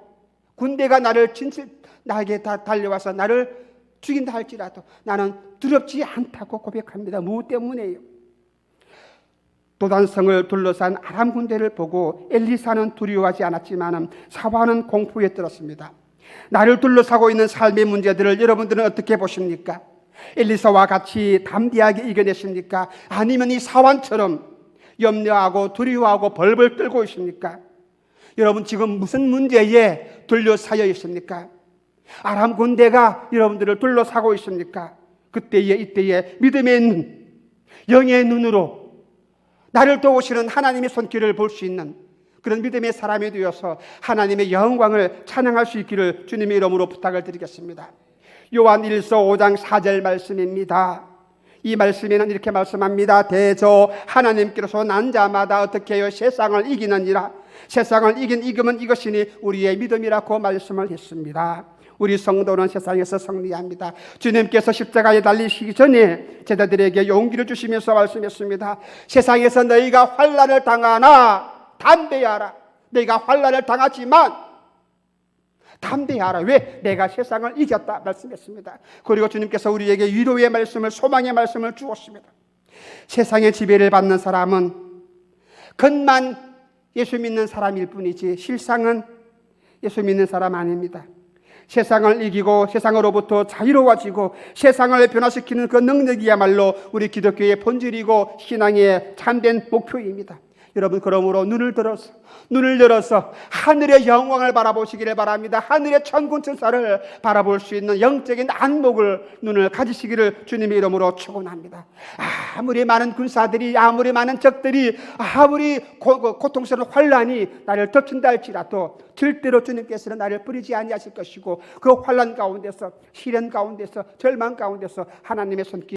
군대가 나에게 달려와서 나를 죽인다 할지라도 나는 두렵지 않다고 고백합니다. 무엇 때문에요? 도단성을 둘러싼 아람 군대를 보고 엘리사는 두려워하지 않았지만 사바는 공포에 들었습니다. 나를 둘러싸고 있는 삶의 문제들을 여러분들은 어떻게 보십니까? 엘리사와 같이 담대하게 이겨냈습니까? 아니면 이 사환처럼 염려하고 두려워하고 벌벌 떨고 있습니까? 여러분 지금 무슨 문제에 둘러싸여 있습니까? 아람 군대가 여러분들을 둘러싸고 있습니까? 그때에 이때에 믿음의 눈, 영의 눈으로 나를 도우시는 하나님의 손길을 볼 수 있는 그런 믿음의 사람이 되어서 하나님의 영광을 찬양할 수 있기를 주님의 이름으로 부탁을 드리겠습니다. 요한 1서 5장 4절 말씀입니다. 이 말씀에는 이렇게 말씀합니다. 대저 하나님께서 난 자마다 어떻게 해요? 세상을 이기느니라. 세상을 이기면 이것이니 우리의 믿음이라고 말씀을 했습니다. 우리 성도는 세상에서 승리합니다. 주님께서 십자가에 달리시기 전에 제자들에게 용기를 주시면서 말씀했습니다. 세상에서 너희가 환난을 당하나 담대하라. 내가 환난을 당하지만 담대하라. 왜? 내가 세상을 이겼다 말씀했습니다. 그리고 주님께서 우리에게 위로의 말씀을, 소망의 말씀을 주었습니다. 세상의 지배를 받는 사람은 겉만 예수 믿는 사람일 뿐이지 실상은 예수 믿는 사람 아닙니다. 세상을 이기고 세상으로부터 자유로워지고 세상을 변화시키는 그 능력이야말로 우리 기독교의 본질이고 신앙의 참된 목표입니다. 여러분, 그러므로 눈을 열어서 하늘의 영광을 바라보시기를 바랍니다. 하늘의 천군 천사를 바라볼 수 있는 영적인 안목을, 눈을 가지시기를 주님의 이름으로 축원합니다. 아무리 많은 군사들이, 아무리 많은 적들이, 아무리 고통스러운 환난이 나를 덮친다 할지라도 절대로 주님께서는 나를 버리지 아니하실 것이고, 그 환난 가운데서, 시련 가운데서, 절망 가운데서 하나님의 손길